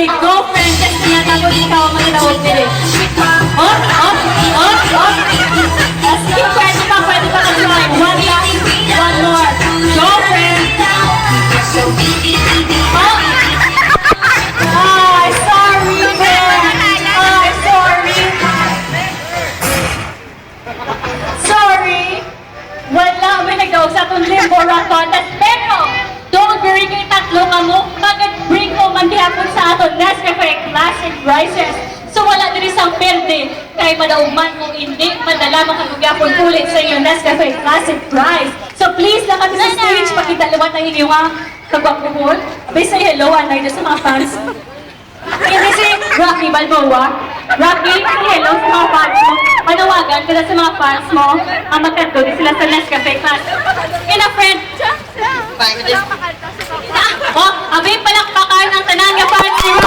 Rocky, girlfriend, kasi niya tapos ikaw ang matinawag nila. Oh. Sige, pwede pa ka-try. One last, one more. Girlfriend. Oh. Ay, sorry, man. Ay, sorry. Sorry. Wala, may nagdaog sa itong limbo rock contest. Pero, don't worry kay tatlo nga mo. Mag-bring mo man gihapon sa ato Nescafe Classic Rices. So wala din isang perde. Kay madauman kung hindi, madala makagugyapon ulit sa inyo Nescafe Classic Rice. So please, lang kami sa stage. Pakita liwat ang inyong kagwapuhon. Abay say hello, anay na sa mga fans. Hindi si Rocky Balboa. Rocky, say hello sa mga fans mo. Manawagan sila sa mga fans mo. Ang magkanto din sila sa Nescafe Classic. Kina friend. Oh, abay palakpakan ang tanan nga fans mo.